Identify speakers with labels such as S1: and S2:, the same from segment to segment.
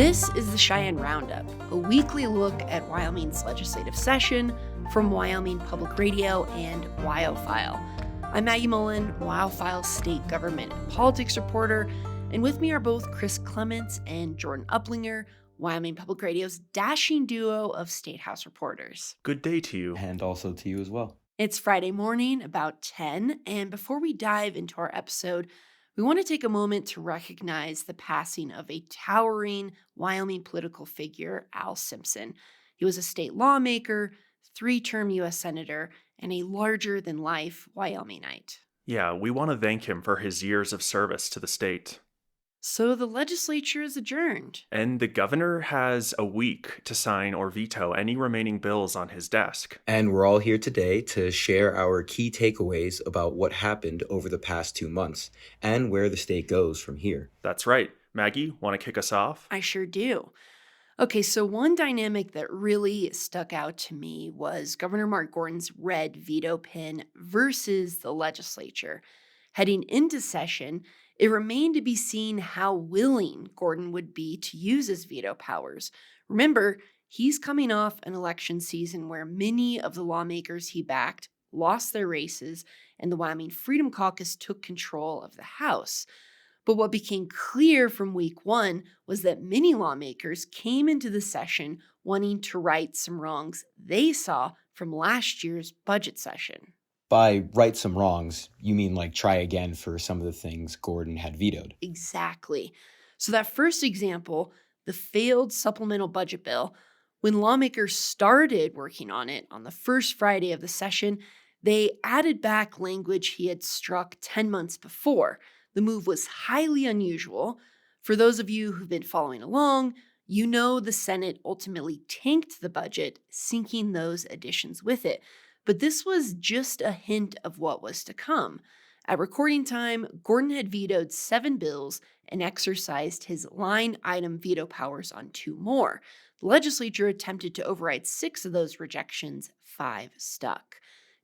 S1: This is the Cheyenne Roundup, a weekly look at Wyoming's legislative session from Wyoming Public Radio and WyoFile. I'm Maggie Mullen, WyoFile state government and politics reporter, and with me are both Chris Clements and Jordan Uplinger, Wyoming Public Radio's dashing duo of State House reporters.
S2: Good day to you.
S3: And also to you as well.
S1: It's Friday morning, about 10, and before we dive into our episode, we want to take a moment to recognize the passing of a towering Wyoming political figure, Al Simpson. He was a state lawmaker, 3-term U.S. Senator, and a larger-than-life Wyomingite.
S2: Yeah, we want to thank him for his years of service to the state.
S1: So the legislature is adjourned.
S2: And the governor has a week to sign or veto any remaining bills on his desk.
S3: And we're all here today to share our key takeaways about what happened over the past 2 months and where the state goes from here.
S2: That's right. Maggie, want to kick us off?
S1: I sure do. Okay, so one dynamic that really stuck out to me was Governor Mark Gordon's red veto pin versus the legislature. Heading into session, it remained to be seen how willing Gordon would be to use his veto powers. Remember, he's coming off an election season where many of the lawmakers he backed lost their races, and the Wyoming Freedom Caucus took control of the House. But what became clear from week 1 was that many lawmakers came into the session wanting to right some wrongs they saw from last year's budget session.
S3: By right some wrongs, you mean like try again for some of the things Gordon had vetoed.
S1: Exactly. So that first example, the failed supplemental budget bill, when lawmakers started working on it on the first Friday of the session, they added back language he had struck 10 months before. The move was highly unusual. For those of you who've been following along, you know the Senate ultimately tanked the budget, sinking those additions with it. But this was just a hint of what was to come. At recording time, Gordon had vetoed 7 bills and exercised his line item veto powers on 2 more. The legislature attempted to override 6 of those rejections, 5 stuck.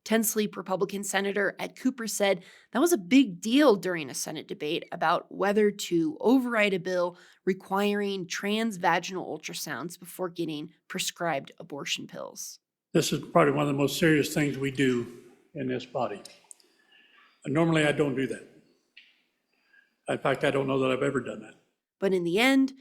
S1: 10-sleep Republican Senator Ed Cooper said that was a big deal during a Senate debate about whether to override a bill requiring transvaginal ultrasounds before getting prescribed abortion pills.
S4: This is probably one of the most serious things we do in this body. And normally I don't do that. In fact, I don't know that I've ever done that.
S1: But in the end,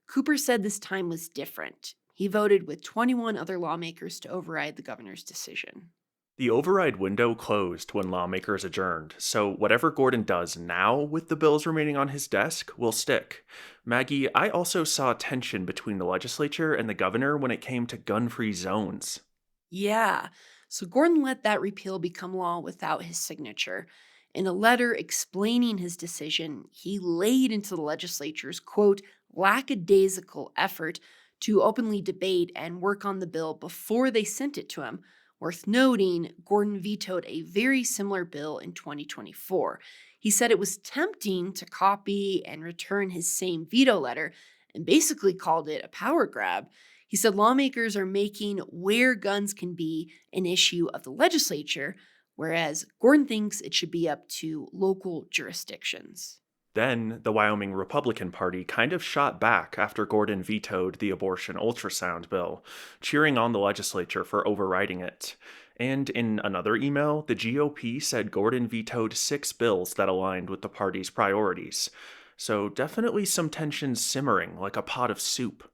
S1: Cooper said this time was different. He voted with 21 other lawmakers to override the governor's decision.
S2: The override window closed when lawmakers adjourned, so whatever Gordon does now with the bills remaining on his desk will stick. Maggie, I also saw tension between the legislature and the governor when it came to gun-free zones.
S1: Yeah, so Gordon let that repeal become law without his signature. In a letter explaining his decision, he laid into the legislature's, quote, lackadaisical effort to openly debate and work on the bill before they sent it to him. Worth noting, Gordon vetoed a very similar bill in 2024. He said it was tempting to copy and return his same veto letter and basically called it a power grab. He said lawmakers are making where guns can be an issue of the legislature, whereas Gordon thinks it should be up to local jurisdictions.
S2: Then, the Wyoming Republican Party kind of shot back after Gordon vetoed the abortion ultrasound bill, cheering on the legislature for overriding it. And in another email, the GOP said Gordon vetoed 6 bills that aligned with the party's priorities. So definitely some tension simmering like a pot of soup.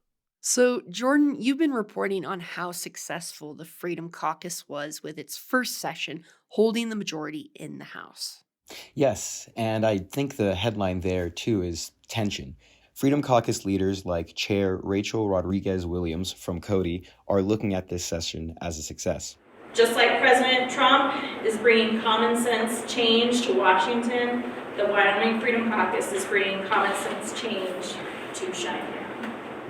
S1: So, Jordan, you've been reporting on how successful the Freedom Caucus was with its first session, holding the majority in the House.
S3: Yes, and I think the headline there, too, is tension. Freedom Caucus leaders like Chair Rachel Rodriguez-Williams from Cody are looking at this session as a success.
S5: Just like President Trump is bringing common sense change to Washington, the Wyoming Freedom Caucus is bringing common sense change to Cheyenne.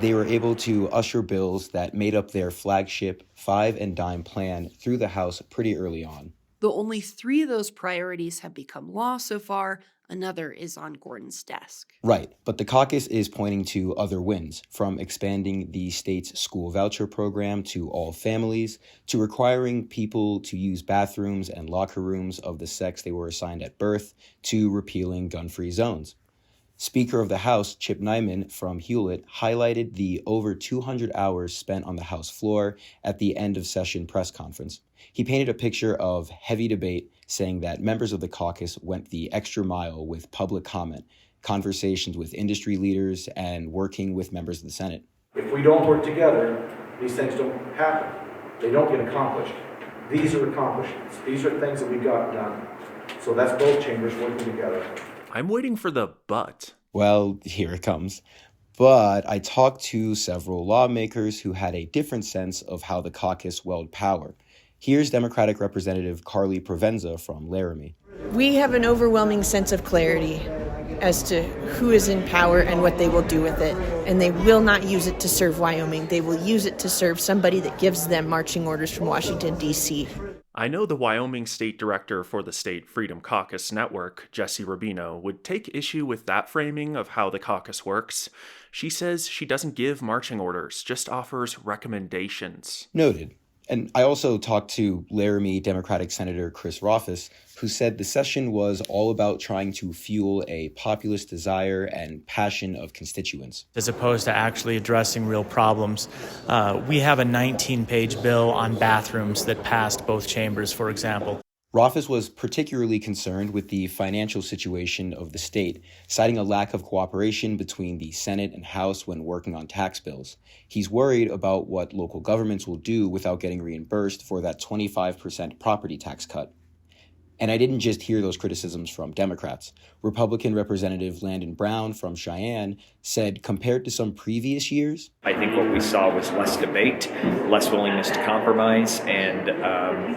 S3: They were able to usher bills that made up their flagship 5 and dime plan through the House pretty early on.
S1: Though only 3 of those priorities have become law so far, another is on Gordon's desk.
S3: Right, but the caucus is pointing to other wins, from expanding the state's school voucher program to all families, to requiring people to use bathrooms and locker rooms of the sex they were assigned at birth, to repealing gun-free zones. Speaker of the House, Chip Nyman from Hewlett, highlighted the over 200 hours spent on the House floor at the end of session press conference. He painted a picture of heavy debate, saying that members of the caucus went the extra mile with public comment, conversations with industry leaders, and working with members of the Senate.
S6: If we don't work together, these things don't happen. They don't get accomplished. These are accomplishments. These are things that we got done. So that's both chambers working together.
S2: I'm waiting for the but.
S3: Well, here it comes. But I talked to several lawmakers who had a different sense of how the caucus wield power. Here's Democratic Representative Carly Provenza from Laramie.
S7: We have an overwhelming sense of clarity as to who is in power and what they will do with it. And they will not use it to serve Wyoming. They will use it to serve somebody that gives them marching orders from Washington, D.C.
S2: I know the Wyoming State Director for the State Freedom Caucus Network, Jessie Rubino, would take issue with that framing of how the caucus works. She says she doesn't give marching orders, just offers recommendations.
S3: Noted. And I also talked to Laramie Democratic Senator Chris Rothfuss, who said the session was all about trying to fuel a populist desire and passion of constituents.
S8: As opposed to actually addressing real problems. We have a 19-page bill on bathrooms that passed both chambers, for example.
S3: Rothfuss was particularly concerned with the financial situation of the state, citing a lack of cooperation between the Senate and House when working on tax bills. He's worried about what local governments will do without getting reimbursed for that 25% property tax cut. And I didn't just hear those criticisms from Democrats. Republican Representative Landon Brown from Cheyenne said compared to some previous years,
S9: I think what we saw was less debate, less willingness to compromise, and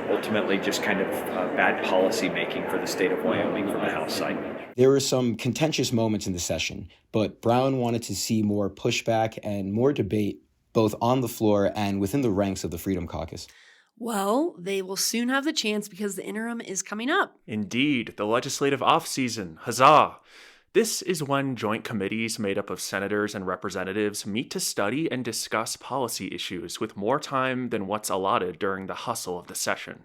S9: ultimately just kind of bad policy making for the state of Wyoming from the House side.
S3: There were some contentious moments in the session, but Brown wanted to see more pushback and more debate, both on the floor and within the ranks of the Freedom Caucus.
S1: Well, they will soon have the chance because the interim is coming up.
S2: Indeed, the legislative off-season. Huzzah! This is when joint committees made up of senators and representatives meet to study and discuss policy issues with more time than what's allotted during the hustle of the session.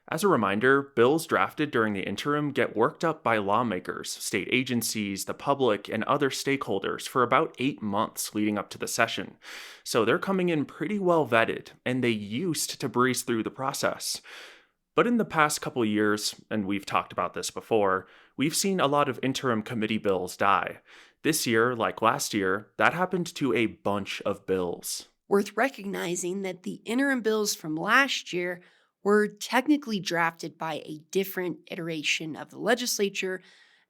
S2: As a reminder, bills drafted during the interim get worked up by lawmakers, state agencies, the public, and other stakeholders for about 8 months leading up to the session. So they're coming in pretty well vetted, and they used to breeze through the process. But in the past couple years, and we've talked about this before, we've seen a lot of interim committee bills die. This year, like last year, that happened to a bunch of bills.
S1: Worth recognizing that the interim bills from last year were technically drafted by a different iteration of the legislature,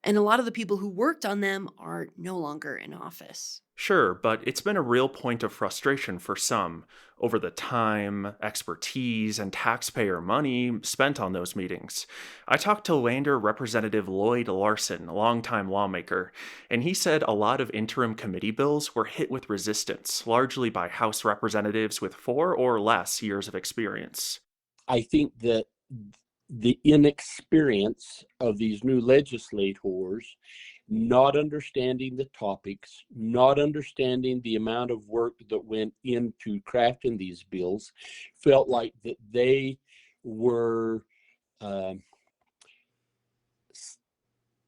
S1: and a lot of the people who worked on them are no longer in office.
S2: Sure, but it's been a real point of frustration for some over the time, expertise, and taxpayer money spent on those meetings. I talked to Lander Representative Lloyd Larson, a longtime lawmaker, and he said a lot of interim committee bills were hit with resistance, largely by House representatives with 4 or less years of experience.
S10: I think that the inexperience of these new legislators, not understanding the topics, not understanding the amount of work that went into crafting these bills, felt like that they were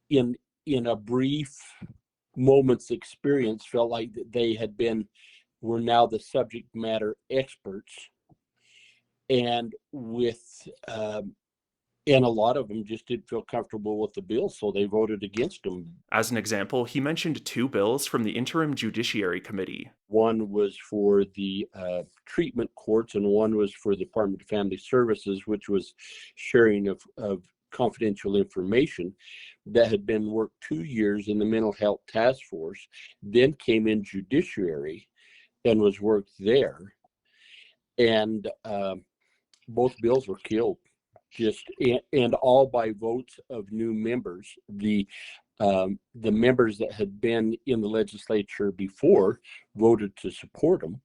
S10: in a brief moment's experience, felt like that they were now the subject matter experts. And and a lot of them just didn't feel comfortable with the bill, so they voted against them.
S2: As an example, he mentioned 2 bills from the Interim Judiciary Committee.
S10: One was for the treatment courts, and one was for the Department of Family Services, which was sharing of confidential information that had been worked 2 years in the Mental Health Task Force, then came in Judiciary and was worked there. And both bills were killed, and all by votes of new members. The members that had been in the legislature before voted to support them,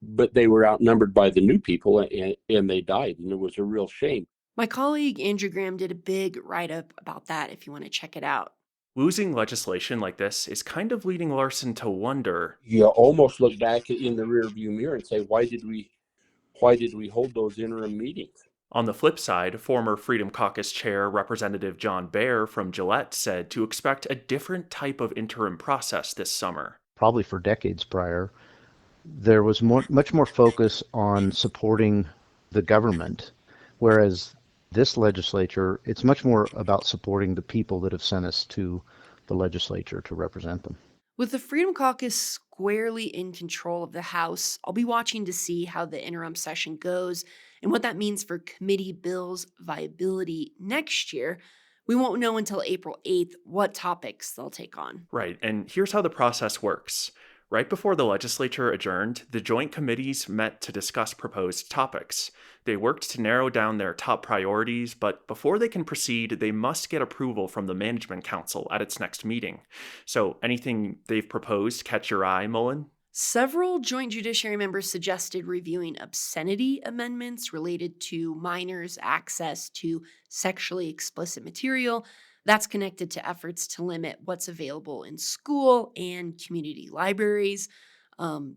S10: but they were outnumbered by the new people, and they died, and it was a real shame.
S1: My colleague Andrew Graham did a big write-up about that if you want to check it out.
S2: Losing legislation like this is kind of leading Larson to wonder.
S10: You almost look back in the rearview mirror and say, why did we hold those interim meetings?
S2: On the flip side, former Freedom Caucus Chair Representative John Baer from Gillette said to expect a different type of interim process this summer.
S11: Probably for decades prior, there was much more focus on supporting the government, whereas this legislature, it's much more about supporting the people that have sent us to the legislature to represent them.
S1: With the Freedom Caucus squarely in control of the House, I'll be watching to see how the interim session goes and what that means for committee bills' viability next year. We won't know until April 8th what topics they'll take on.
S2: Right, and here's how the process works. Right before the legislature adjourned, the joint committees met to discuss proposed topics. They worked to narrow down their top priorities, but before they can proceed, they must get approval from the Management Council at its next meeting. So anything they've proposed catch your eye, Mullen?
S1: Several Joint Judiciary members suggested reviewing obscenity amendments related to minors' access to sexually explicit material. That's connected to efforts to limit what's available in school and community libraries.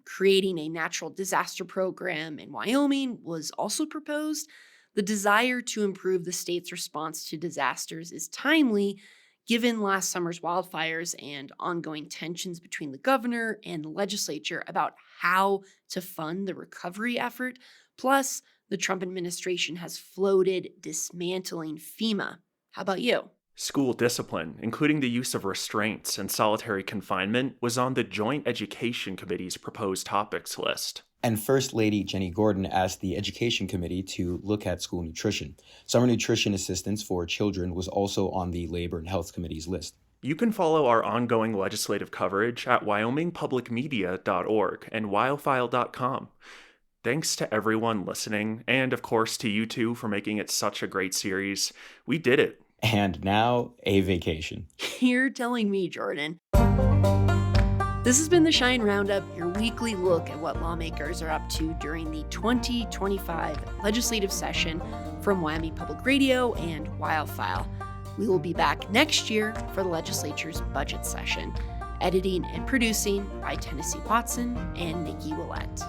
S1: Creating a natural disaster program in Wyoming was also proposed. The desire to improve the state's response to disasters is timely, given last summer's wildfires and ongoing tensions between the governor and the legislature about how to fund the recovery effort. Plus, the Trump administration has floated dismantling FEMA. How about you?
S2: School discipline, including the use of restraints and solitary confinement, was on the Joint Education Committee's proposed topics list.
S3: And First Lady Jenny Gordon asked the Education Committee to look at school nutrition. Summer nutrition assistance for children was also on the Labor and Health Committee's list.
S2: You can follow our ongoing legislative coverage at wyomingpublicmedia.org and WyoFile.com. Thanks to everyone listening, and of course to you two for making it such a great series. We did it.
S3: And now, a vacation.
S1: You're telling me, Jordan. This has been the Shine Roundup, your weekly look at what lawmakers are up to during the 2025 legislative session from Wyoming Public Radio and WyoFile. We will be back next year for the legislature's budget session. Editing and producing by Tennessee Watson and Nikki Willett.